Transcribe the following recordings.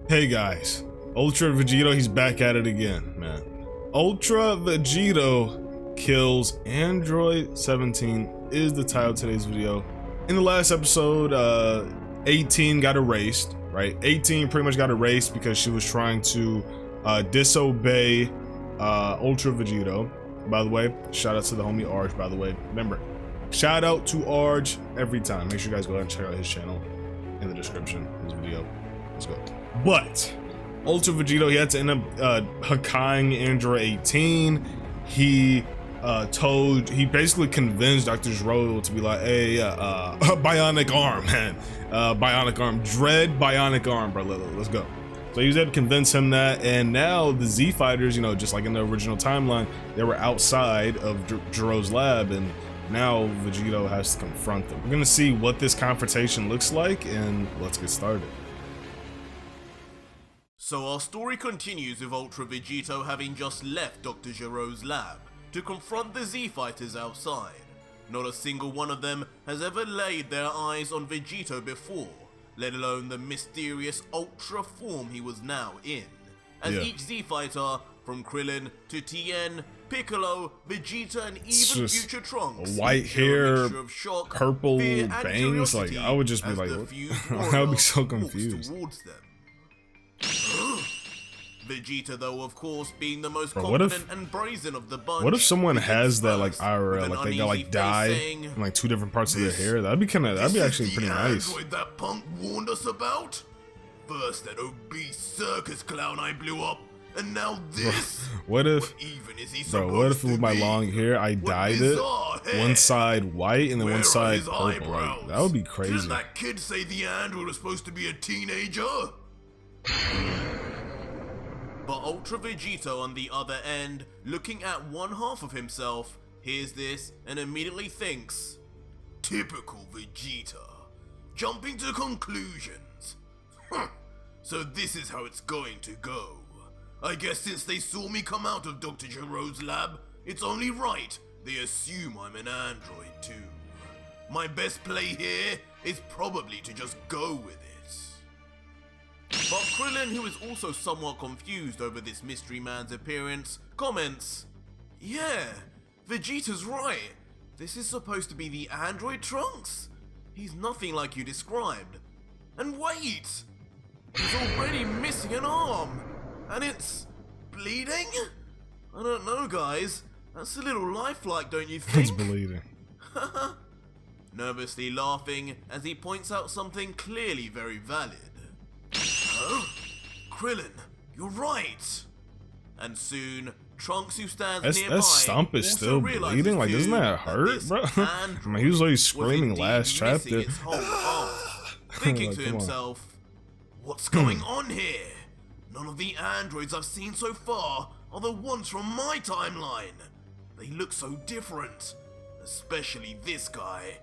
Hey guys, Ultra Vegito, he's back at it again, man. Ultra Vegito kills Android 17 is the title of today's video. In the last episode, 18 got erased, right? 18 pretty much got erased because she was trying to disobey Ultra Vegito. By the way, shout out to the homie Arj, by the way. Remember, shout out to Arj every time. Make sure you guys go ahead and check out his channel in the description of this video. Let's go. But Ultra Vegito, he had to end up Hakkaiing Android 18. He basically convinced Dr. Gero to be like, hey, bionic arm, man. Bionic arm, dread bionic arm, bro. Let's go. So he was able to convince him that, and now the Z fighters, you know, just like in the original timeline, they were outside of Gero's lab, and now Vegito has to confront them. We're gonna see what this confrontation looks like, and let's get started. So our story continues with Ultra Vegito having just left Dr. Gero's lab to confront the Z fighters outside. Not a single one of them has ever laid their eyes on Vegito before, let alone the mysterious Ultra form he was now in. As each Z fighter, from Krillin to Tien, Piccolo, Vegeta, and even future Trunks, white hair, of shock, purple fear, bangs, like I would just be like, what? I would be so confused. Vegeta, though, of course, being the most confident and brazen of the bunch. What if someone has that like IRL, like they got like dye in like two different parts of their hair? That'd be actually pretty nice. That punk warned us about. First that obese circus clown I blew up, and now this. What if, what if with my long hair I dyed it one side white and then one side purple? Like, that would be crazy. Didn't that kid say the android was supposed to be a teenager? But Ultra Vegito, on the other end, looking at one half of himself, hears this and immediately thinks, typical Vegeta, jumping to conclusions. So this is how it's going to go. I guess since they saw me come out of Dr. Gero's lab, it's only right they assume I'm an android too. My best play here is probably to just go with it. But Krillin, who is also somewhat confused over this mystery man's appearance, comments, yeah, Vegeta's right. This is supposed to be the android Trunks. He's nothing like you described. And wait, he's already missing an arm. And it's bleeding? I don't know, guys. That's a little lifelike, don't you think? It's bleeding. Nervously laughing as he points out something clearly very valid. Oh, Krillin, you're right. And soon, Trunks, who stands nearby, that stump is still bleeding. Like, doesn't that hurt, bro? I mean, he was always screaming last chapter. Thinking to himself, what's going on here? None of the androids I've seen so far are the ones from my timeline. They look so different, especially this guy.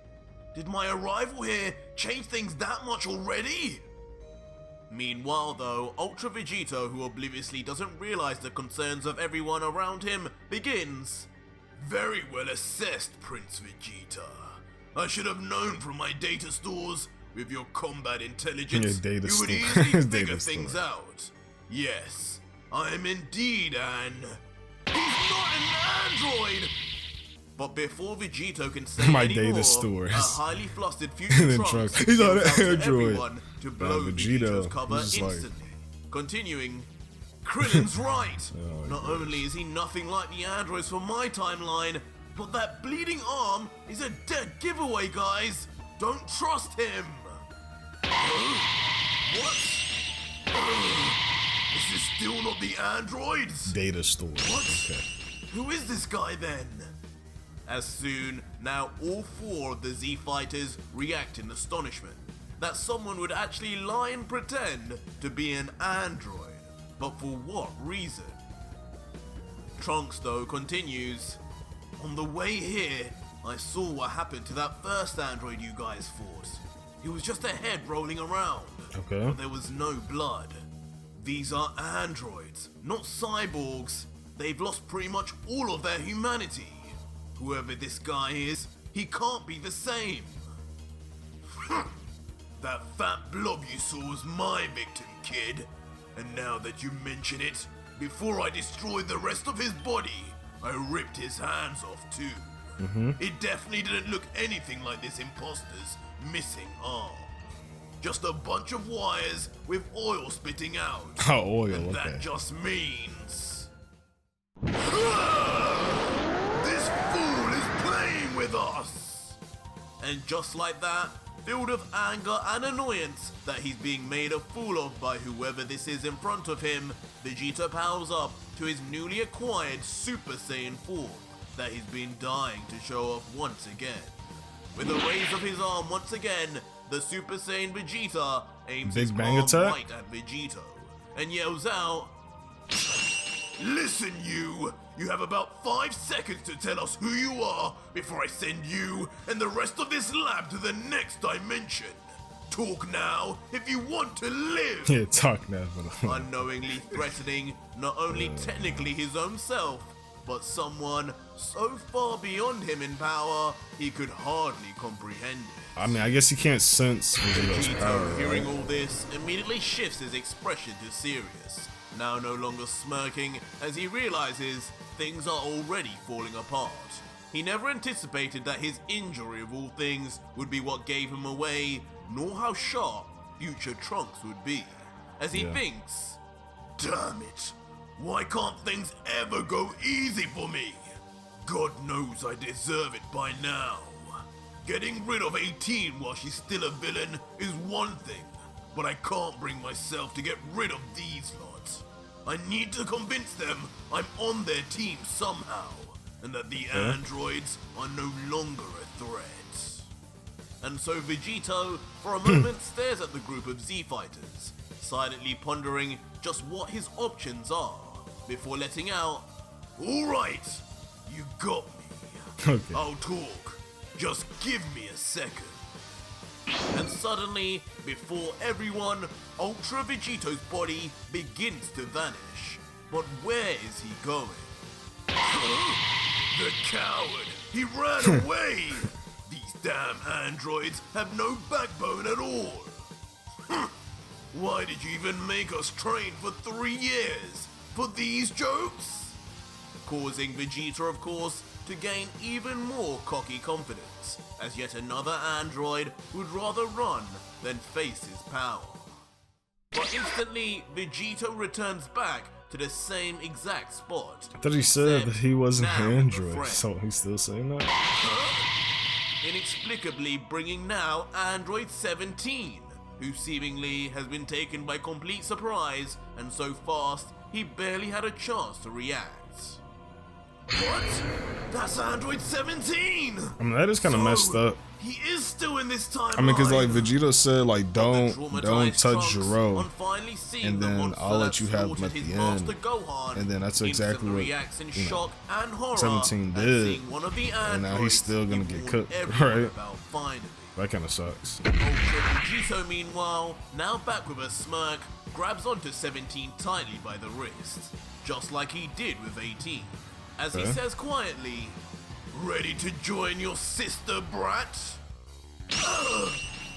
Did my arrival here change things that much already? Meanwhile though, Ultra Vegito, who obliviously doesn't realize the concerns of everyone around him, begins. Very well assessed, Prince Vegeta. I should have known from my data stores, with your combat intelligence, you would easily figure things out. Yes, I am indeed He's not an android! But before Vegito can say my any data more, stores. a highly flustered future Trunks he's not an android. To blow Vegito's cover instantly. Continuing, Krillin's right. Not only is he nothing like the androids from my timeline, but that bleeding arm is a dead giveaway, guys. Don't trust him. What? This is still not the androids? Data store. What? Okay. Who is this guy then? As soon, now all four of the Z fighters react in astonishment that someone would actually lie and pretend to be an android. But for what reason? Trunks though continues, on the way here, I saw what happened to that first android you guys fought. It was just a head rolling around, but there was no blood. These are androids, not cyborgs. They've lost pretty much all of their humanity. Whoever this guy is, he can't be the same. That fat blob you saw was my victim, kid. And now that you mention it, before I destroyed the rest of his body, I ripped his hands off too. It definitely didn't look anything like this imposter's missing arm. Just a bunch of wires with oil spitting out. Oh, oil, and okay. that just means... This fool is playing with us! And just like that, filled with anger and annoyance that he's being made a fool of by whoever this is in front of him, Vegito powers up to his newly acquired Super Saiyan form that he's been dying to show off once again. With a raise of his arm once again, the Super Saiyan Vegeta aims his Big Bang palm attack? right at Vegito and yells out, "Listen, you! You have about 5 seconds to tell us who you are before I send you and the rest of this lab to the next dimension. Talk now if you want to live!" Yeah, talk now. Unknowingly threatening not only technically his own self, but someone so far beyond him in power, he could hardly comprehend it. I mean, I guess he can't sense Vegito's power, Vegito, hearing right? all this, immediately shifts his expression to serious, now no longer smirking as he realizes things are already falling apart. He never anticipated that his injury of all things would be what gave him away, nor how sharp future Trunks would be. As he thinks, damn it, why can't things ever go easy for me? God knows I deserve it by now. Getting rid of 18 while she's still a villain is one thing, but I can't bring myself to get rid of these lots. I need to convince them I'm on their team somehow, and that the androids are no longer a threat. And so Vegito, for a moment, stares at the group of Z-Fighters, silently pondering just what his options are, before letting out, "Alright, you got me. Okay. I'll talk. Just give me a second." And suddenly, before everyone, Ultra Vegito's body begins to vanish. But where is he going? The coward! He ran away! These damn androids have no backbone at all! Why did you even make us train for 3 years? For these jokes? Causing Vegeta, of course, to gain even more cocky confidence, as yet another android would rather run than face his power. But instantly, Vegito returns back to the same exact spot. I thought he said that he wasn't now an with a android, friend. so he's still saying that? Inexplicably bringing now Android 17, who seemingly has been taken by complete surprise and so fast he barely had a chance to react. What? That's Android 17! I mean, that is kind of messed up. He is still in this timeline. I mean, because like Vegito said, like don't touch Zero, and then I'll let you have him at the end. And then that's exactly what, reacts in you know, shock and horror 17 at did, seeing one of the and now he's still gonna get cooked, everyone right? about finally. That kind of sucks. Ultra Vegito, meanwhile, now back with a smirk, grabs onto 17 tightly by the wrist, just like he did with 18, as he says quietly, "Ready to join your sister, brat?"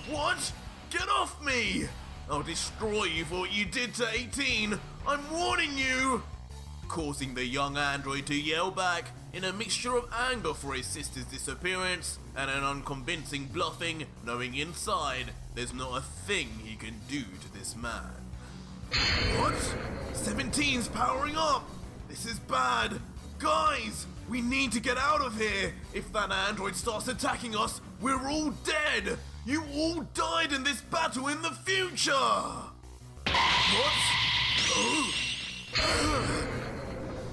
What? Get off me! I'll destroy you for what you did to 18! I'm warning you! Causing the young android to yell back in a mixture of anger for his sister's disappearance and an unconvincing bluffing, knowing inside there's not a thing he can do to this man. What? 17's powering up! This is bad! Guys! We need to get out of here! If that android starts attacking us, we're all dead! You all died in this battle in the future! What?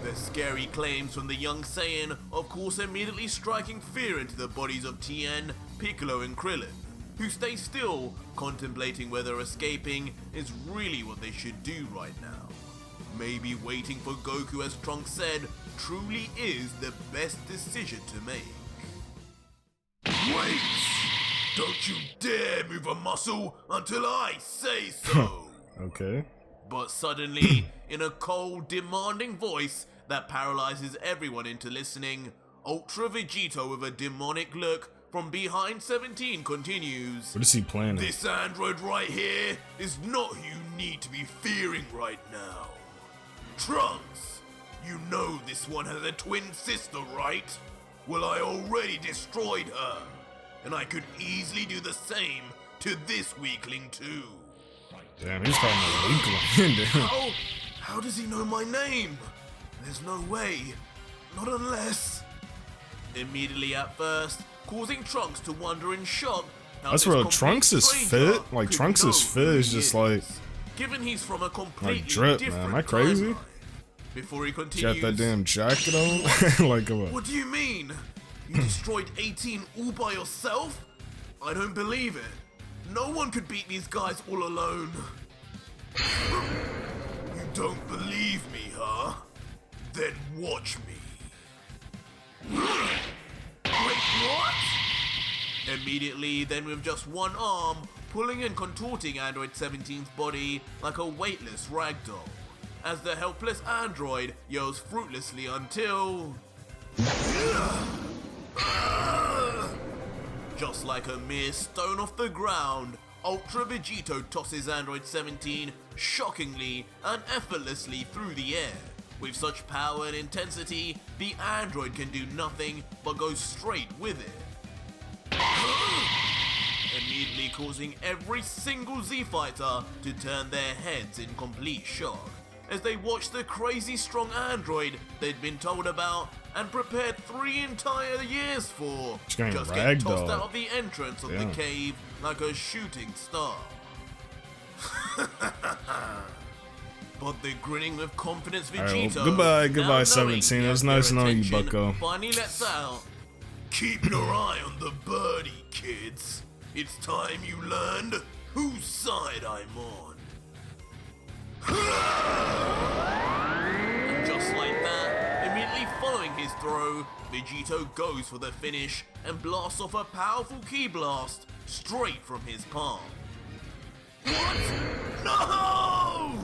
The scary claims from the young Saiyan, of course, immediately striking fear into the bodies of Tien, Piccolo, and Krillin, who stay still, contemplating whether escaping is really what they should do right now. Maybe waiting for Goku, as Trunks said, truly is the best decision to make. Wait! Don't you dare move a muscle until I say so! Okay. But suddenly, in a cold, demanding voice that paralyzes everyone into listening, Ultra Vegito with a demonic look from behind 17 continues. What is he planning? This android right here is not who you need to be fearing right now. Trunks, you know this one has a twin sister, right? Well, I already destroyed her, and I could easily do the same to this weakling too. Damn, he's calling me weakling. Damn. How does he know my name? There's no way. Not unless... Immediately at first, causing Trunks to wonder in shock. That's where Trunks is fit. Like Trunks is fit is just like, given he's from a completely like drip, different man. Am I crazy? timeline. Before he continues, got that damn jacket on. Like what do you mean? You destroyed 18 all by yourself? I don't believe it. No one could beat these guys all alone. You don't believe me, huh? Then watch me. Wait, what? Immediately, then with just one arm, pulling and contorting Android 17's body like a weightless ragdoll, as the helpless android yells fruitlessly until... Just like a mere stone off the ground, Ultra Vegito tosses Android 17 shockingly and effortlessly through the air. With such power and intensity, the android can do nothing but go straight with it. Immediately causing every single Z-Fighter to turn their heads in complete shock, as they watch the crazy strong android they'd been told about and prepared 3 entire years for just get tossed out of the entrance of the cave like a shooting star. But the grinning with confidence Vegito, right, well, goodbye 17. It was nice knowing you, bucko. Finally lets out. Keep your eye on the birdie, kids. It's time you learned whose side I'm on. And just like that, immediately following his throw, Vegito goes for the finish and blasts off a powerful ki blast straight from his palm. What? No!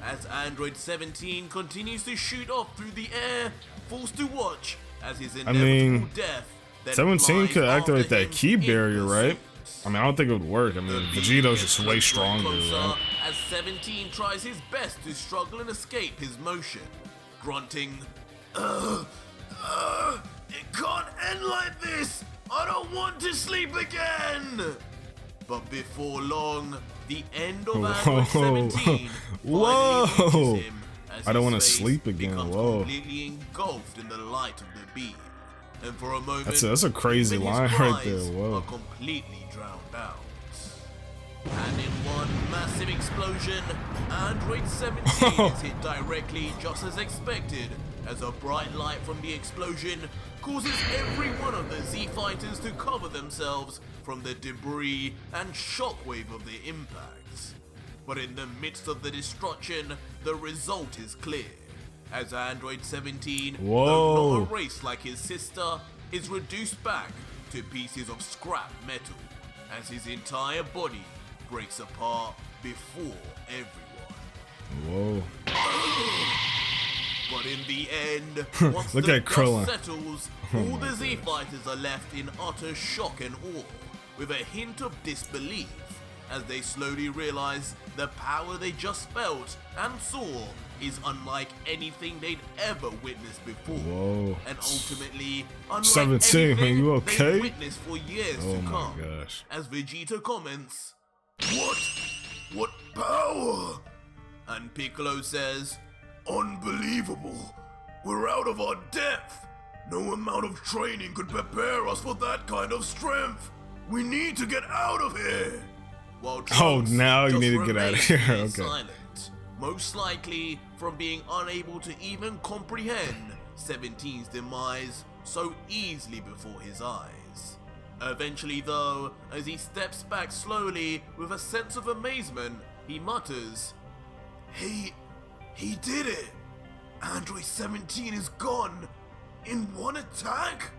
As Android 17 continues to shoot off through the air, forced to watch as his inevitable death then 17 could activate that key barrier, right? I mean, I don't think it would work. I mean, Vegito's just way stronger, right? As 17 tries his best to struggle and escape his motion, grunting, it can't end like this! I don't want to sleep again! But before long, the end of Android 17 finally reaches him as I don't want to his face sleep again. becomes Whoa. completely engulfed in the light of the beam. And for a moment, that's a crazy even his line right there. cries Whoa. are completely drowned out. And in one massive explosion, Android 17 is hit directly just as expected, as a bright light from the explosion causes every one of the Z-Fighters to cover themselves from the debris and shockwave of the impacts. But in the midst of the destruction, the result is clear, as Android 17, though not erased like his sister, is reduced back to pieces of scrap metal, as his entire body breaks apart before everyone. Whoa. But in the end, once Look the at dust Krillin. settles, all the Z-Fighters are left in utter shock and awe, with a hint of disbelief, as they slowly realize the power they just felt and saw is unlike anything they'd ever witnessed before. Whoa. And ultimately, unlike 17, anything man, you okay? they'd witnessed for years to come. Oh my gosh. As Vegito comments, What power? And Piccolo says, unbelievable. We're out of our depth. No amount of training could prepare us for that kind of strength. We need to get out of here. While Trunks now you just need to get out of here. remains Okay. silent, most likely from being unable to even comprehend 17's demise so easily before his eyes. Eventually though, as he steps back slowly with a sense of amazement, he mutters, He did it! Android 17 is gone! In one attack?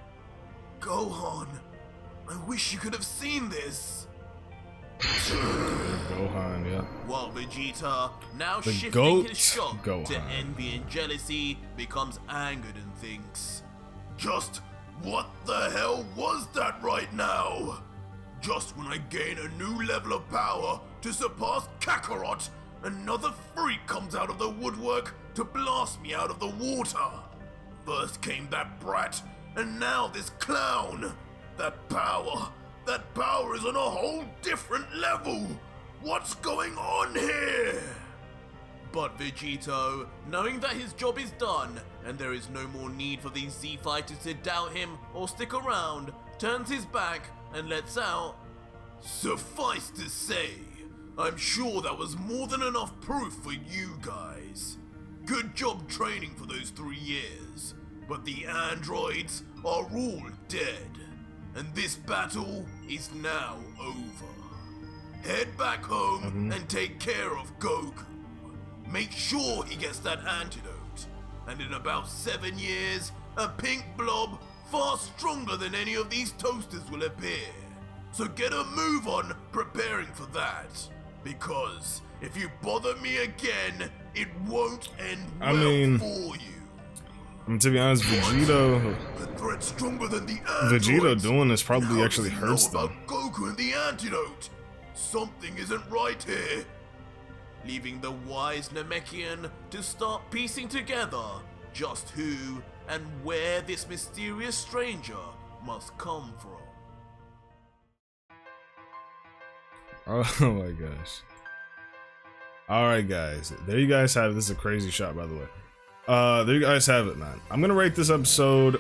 Gohan, I wish you could have seen this! Gohan, yeah. While Vegeta, now The shifting goat his shock to Gohan. envy and jealousy, becomes angered and thinks, Just What the hell was that right now? Just when I gain a new level of power to surpass Kakarot, another freak comes out of the woodwork to blast me out of the water. First came that brat, and now this clown. That power is on a whole different level. What's going on here? But Vegito, knowing that his job is done and there is no more need for these Z fighters to doubt him or stick around, turns his back and lets out. Suffice to say, I'm sure that was more than enough proof for you guys. Good job training for those 3 years, but the androids are all dead, and this battle is now over. Head back home and take care of Goku. Make sure he gets that antidote, and in about 7 years, a pink blob far stronger than any of these toasters will appear. So get a move on preparing for that, because if you bother me again, it won't end well for you. To be honest, Vegito, the threat stronger than the androids. Vegito doing this probably actually hurts them. About Goku and the antidote. Something isn't right here. Leaving the wise Namekian to start piecing together just who and where this mysterious stranger must come from. Oh my gosh. Alright guys, there you guys have it. This is a crazy shot, by the way. There you guys have it, man. I'm gonna rate this episode,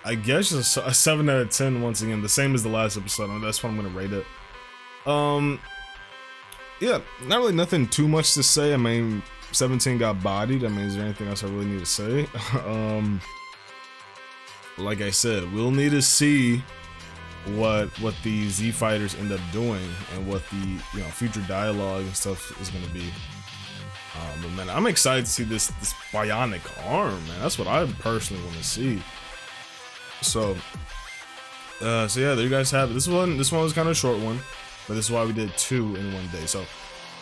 I guess, a 7 out of 10 once again, the same as the last episode. That's what I'm gonna rate it. Yeah, not really nothing too much to say. I mean, 17 got bodied. I mean, is there anything else I really need to say? Like I said, we'll need to see what the Z fighters end up doing and what the future dialogue and stuff is gonna be. But man, I'm excited to see this bionic arm, man. That's what I personally want to see. So yeah, there you guys have it. This one was kind of a short one, but this is why we did 2 in one day. So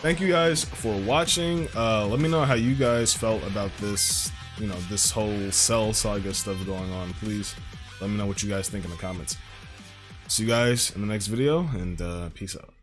thank you guys for watching. Let me know how you guys felt about this, this whole Cell Saga stuff going on. Please let me know what you guys think in the comments. See you guys in the next video, and peace out.